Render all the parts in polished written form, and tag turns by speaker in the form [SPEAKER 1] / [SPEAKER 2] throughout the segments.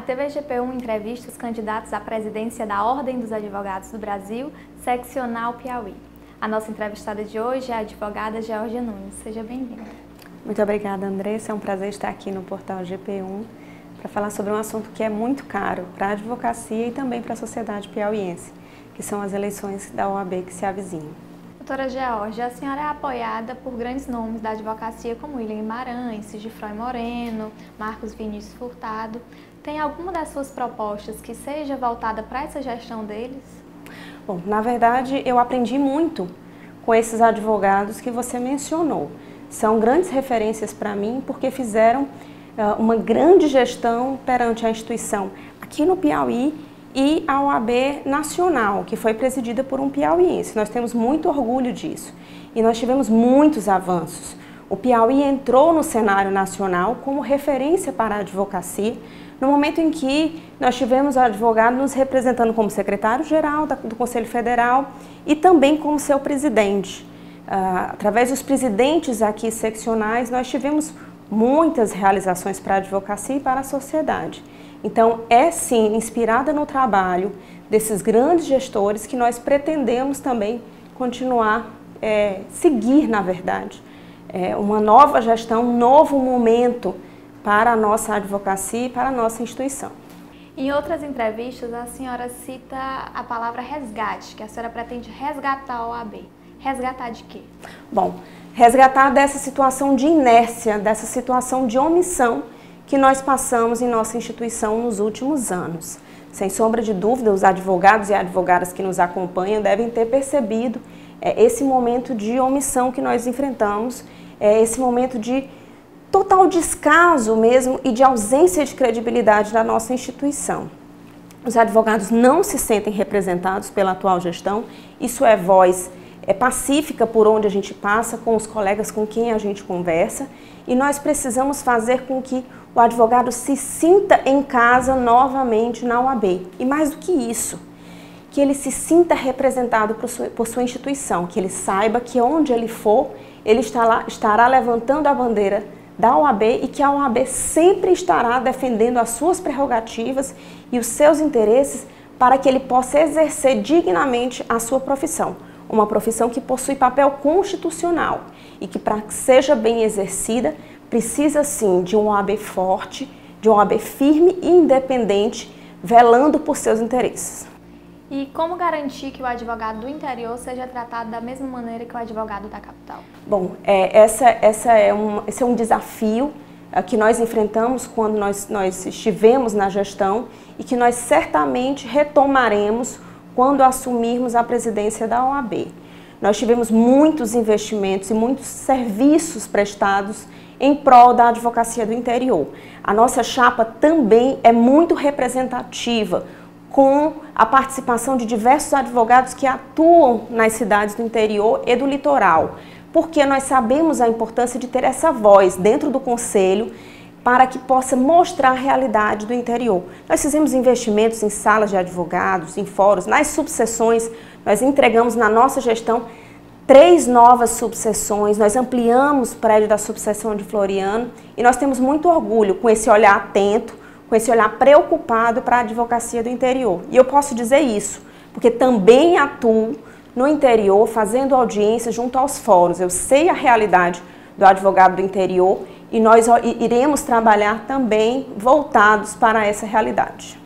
[SPEAKER 1] TV GP1 entrevista os candidatos à presidência da Ordem dos Advogados do Brasil, seccional Piauí. A nossa entrevistada de hoje é a advogada Georgia Nunes. Seja bem-vinda.
[SPEAKER 2] Muito obrigada, Andressa. É um prazer estar aqui no portal GP1 para falar sobre um assunto que é muito caro para a advocacia e também para a sociedade piauiense, que são as eleições da OAB que se avizinham.
[SPEAKER 1] Doutora Georgia, a senhora é apoiada por grandes nomes da advocacia como William Guimarães, Sigifrói Moreno, Marcos Vinícius Furtado. Tem alguma das suas propostas que seja voltada para essa gestão deles?
[SPEAKER 2] Bom, na verdade, eu aprendi muito com esses advogados que você mencionou. São grandes referências para mim porque fizeram uma grande gestão perante a instituição aqui no Piauí e a OAB nacional, que foi presidida por um piauiense. Nós temos muito orgulho disso e nós tivemos muitos avanços. O Piauí entrou no cenário nacional como referência para a advocacia, no momento em que nós tivemos o advogado nos representando como secretário-geral do Conselho Federal e também como seu presidente. Através dos presidentes aqui seccionais, nós tivemos muitas realizações para a advocacia e para a sociedade. Então, é sim inspirada no trabalho desses grandes gestores que nós pretendemos também continuar, seguir, na verdade, uma nova gestão, um novo momento para a nossa advocacia e para a nossa instituição.
[SPEAKER 1] Em outras entrevistas, a senhora cita a palavra resgate, que a senhora pretende resgatar a OAB. Resgatar de quê?
[SPEAKER 2] Bom, resgatar dessa situação de inércia, dessa situação de omissão que nós passamos em nossa instituição nos últimos anos. Sem sombra de dúvida, os advogados e advogadas que nos acompanham devem ter percebido esse momento de omissão que nós enfrentamos, esse momento de total descaso mesmo e de ausência de credibilidade da nossa instituição. Os advogados não se sentem representados pela atual gestão, isso é voz pacífica por onde a gente passa, com os colegas com quem a gente conversa, e nós precisamos fazer com que o advogado se sinta em casa novamente na OAB. E mais do que isso, que ele se sinta representado por sua instituição, que ele saiba que onde ele for, ele estará levantando a bandeira da OAB e que a OAB sempre estará defendendo as suas prerrogativas e os seus interesses para que ele possa exercer dignamente a sua profissão. Uma profissão que possui papel constitucional e que, para que seja bem exercida, precisa sim de uma OAB forte, de uma OAB firme e independente, velando por seus interesses.
[SPEAKER 1] E como garantir que o advogado do interior seja tratado da mesma maneira que o advogado da capital?
[SPEAKER 2] Bom, esse é um desafio que nós enfrentamos quando nós estivemos na gestão e que nós certamente retomaremos quando assumirmos a presidência da OAB. Nós tivemos muitos investimentos e muitos serviços prestados em prol da advocacia do interior. A nossa chapa também é muito representativa, com a participação de diversos advogados que atuam nas cidades do interior e do litoral, porque nós sabemos a importância de ter essa voz dentro do Conselho para que possa mostrar a realidade do interior. Nós fizemos investimentos em salas de advogados, em fóruns, nas subseções. Nós entregamos na nossa gestão 3 novas subseções, nós ampliamos o prédio da subseção de Floriano e nós temos muito orgulho com esse olhar atento, com esse olhar preocupado para a advocacia do interior. E eu posso dizer isso, porque também atuo no interior, fazendo audiência junto aos fóruns. Eu sei a realidade do advogado do interior e nós iremos trabalhar também voltados para essa realidade.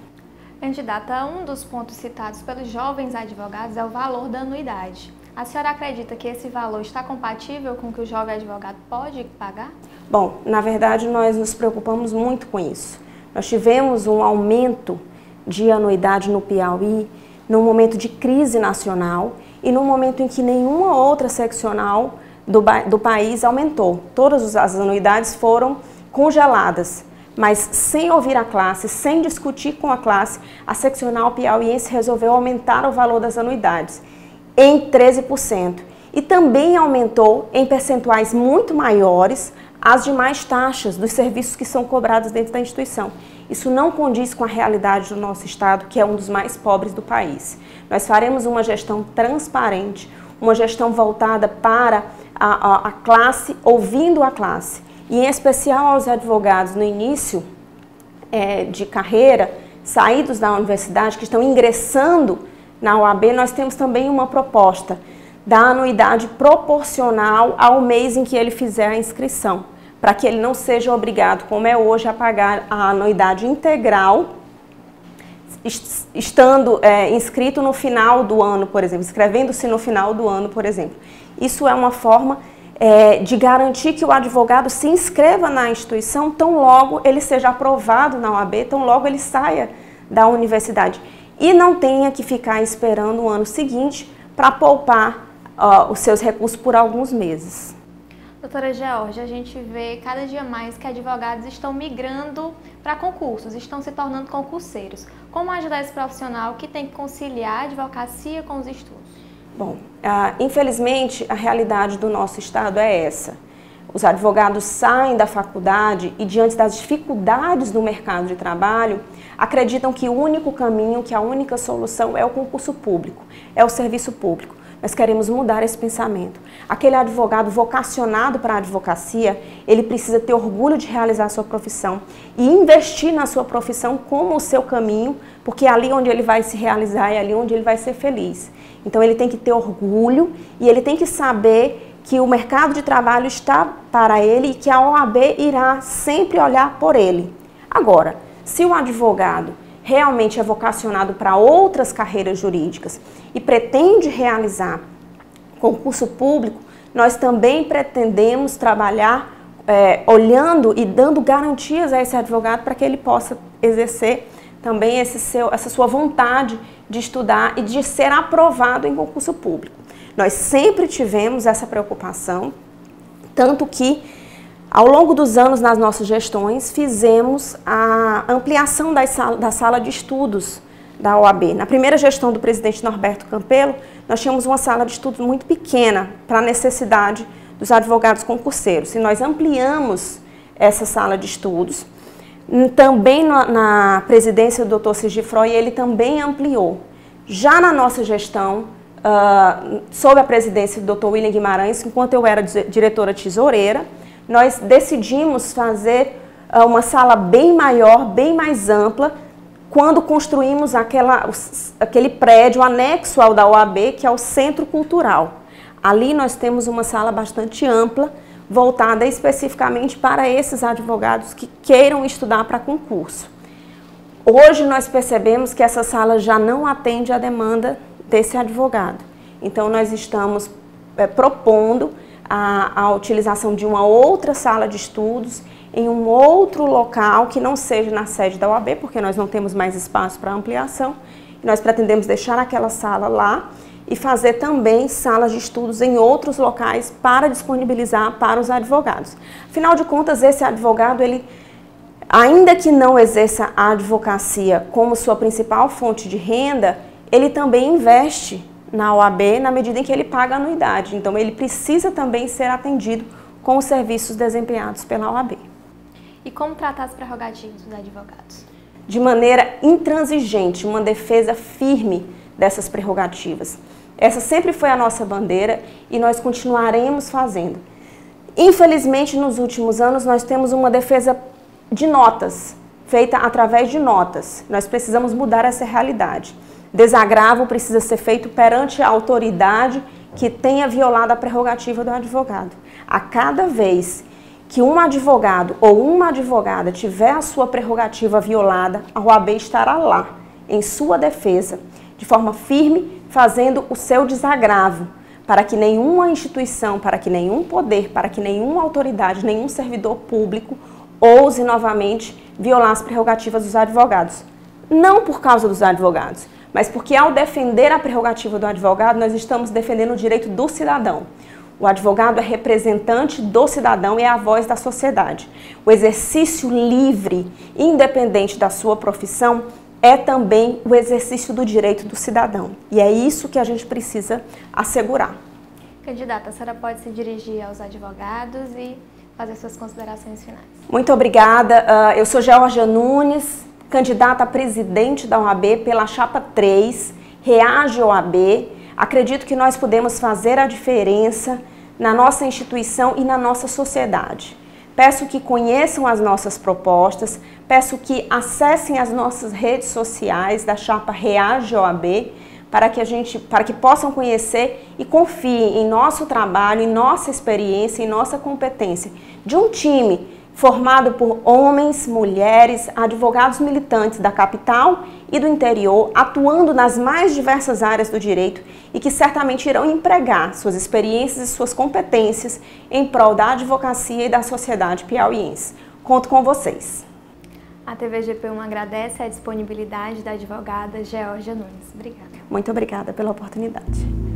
[SPEAKER 1] Candidata, um dos pontos citados pelos jovens advogados é o valor da anuidade. A senhora acredita que esse valor está compatível com o que o jovem advogado pode pagar?
[SPEAKER 2] Bom, na verdade nós nos preocupamos muito com isso. Nós tivemos um aumento de anuidade no Piauí num momento de crise nacional e num momento em que nenhuma outra seccional do país aumentou. Todas as anuidades foram congeladas, mas sem ouvir a classe, sem discutir com a classe, a seccional piauiense resolveu aumentar o valor das anuidades em 13% e também aumentou em percentuais muito maiores as demais taxas dos serviços que são cobrados dentro da instituição. Isso não condiz com a realidade do nosso estado, que é um dos mais pobres do país. Nós faremos uma gestão transparente, uma gestão voltada para a classe, ouvindo a classe. E em especial aos advogados no início, de carreira, saídos da universidade, que estão ingressando na OAB, nós temos também uma proposta da anuidade proporcional ao mês em que ele fizer a inscrição, para que ele não seja obrigado, como é hoje, a pagar a anuidade integral, estando inscrito no final do ano, por exemplo, inscrevendo-se no final do ano, por exemplo. Isso é uma forma de garantir que o advogado se inscreva na instituição tão logo ele seja aprovado na OAB, tão logo ele saia da universidade. E não tenha que ficar esperando o ano seguinte para poupar os seus recursos por alguns meses.
[SPEAKER 1] Doutora Georgia, a gente vê cada dia mais que advogados estão migrando para concursos, estão se tornando concurseiros. Como ajudar esse profissional que tem que conciliar a advocacia com os estudos?
[SPEAKER 2] Bom, infelizmente a realidade do nosso estado é essa. Os advogados saem da faculdade e, diante das dificuldades do mercado de trabalho, acreditam que o único caminho, que a única solução é o concurso público, é o serviço público. Nós queremos mudar esse pensamento. Aquele advogado vocacionado para a advocacia, ele precisa ter orgulho de realizar a sua profissão e investir na sua profissão como o seu caminho, porque é ali onde ele vai se realizar, é ali onde ele vai ser feliz. Então ele tem que ter orgulho e ele tem que saber que o mercado de trabalho está para ele e que a OAB irá sempre olhar por ele. Agora, se o advogado realmente é vocacionado para outras carreiras jurídicas e pretende realizar concurso público, nós também pretendemos trabalhar olhando e dando garantias a esse advogado para que ele possa exercer também essa sua vontade de estudar e de ser aprovado em concurso público. Nós sempre tivemos essa preocupação, tanto que ao longo dos anos, nas nossas gestões, fizemos a ampliação da sala de estudos da OAB. Na primeira gestão do presidente Norberto Campelo, nós tínhamos uma sala de estudos muito pequena para a necessidade dos advogados concurseiros. E nós ampliamos essa sala de estudos. Também na presidência do Dr. Sigifroy, ele também ampliou. Já na nossa gestão, sob a presidência do Dr. William Guimarães, enquanto eu era diretora tesoureira, nós decidimos fazer uma sala bem maior, bem mais ampla, quando construímos aquele prédio anexo ao da OAB, que é o Centro Cultural. Ali nós temos uma sala bastante ampla, voltada especificamente para esses advogados que queiram estudar para concurso. Hoje nós percebemos que essa sala já não atende à demanda desse advogado. Então nós estamos propondo a utilização de uma outra sala de estudos em um outro local que não seja na sede da OAB, porque nós não temos mais espaço para ampliação. Nós pretendemos deixar aquela sala lá e fazer também salas de estudos em outros locais para disponibilizar para os advogados. Afinal de contas, esse advogado, ele, ainda que não exerça a advocacia como sua principal fonte de renda, ele também investe na OAB na medida em que ele paga a anuidade. Então, ele precisa também ser atendido com os serviços desempenhados pela OAB.
[SPEAKER 1] E como tratar as prerrogativas dos advogados?
[SPEAKER 2] De maneira intransigente, uma defesa firme dessas prerrogativas. Essa sempre foi a nossa bandeira e nós continuaremos fazendo. Infelizmente, nos últimos anos, nós temos uma defesa de notas, feita através de notas. Nós precisamos mudar essa realidade. Desagravo precisa ser feito perante a autoridade que tenha violado a prerrogativa do advogado. A cada vez que um advogado ou uma advogada tiver a sua prerrogativa violada, a OAB estará lá, em sua defesa, de forma firme, fazendo o seu desagravo, para que nenhuma instituição, para que nenhum poder, para que nenhuma autoridade, nenhum servidor público ouse novamente violar as prerrogativas dos advogados. Não por causa dos advogados, mas porque ao defender a prerrogativa do advogado, nós estamos defendendo o direito do cidadão. O advogado é representante do cidadão e é a voz da sociedade. O exercício livre, independente da sua profissão, é também o exercício do direito do cidadão. E é isso que a gente precisa assegurar.
[SPEAKER 1] Candidata, a senhora pode se dirigir aos advogados e fazer suas considerações finais.
[SPEAKER 2] Muito obrigada. Eu sou Georgia Nunes, candidata a presidente da OAB pela chapa 3, Reage OAB. Acredito que nós podemos fazer a diferença na nossa instituição e na nossa sociedade. Peço que conheçam as nossas propostas, peço que acessem as nossas redes sociais da chapa Reage OAB, para que possam conhecer e confiem em nosso trabalho, em nossa experiência, em nossa competência de um time formado por homens, mulheres, advogados militantes da capital e do interior, atuando nas mais diversas áreas do direito e que certamente irão empregar suas experiências e suas competências em prol da advocacia e da sociedade piauiense. Conto com vocês.
[SPEAKER 1] A TVGP1 agradece a disponibilidade da advogada Georgia Nunes. Obrigada.
[SPEAKER 2] Muito obrigada pela oportunidade.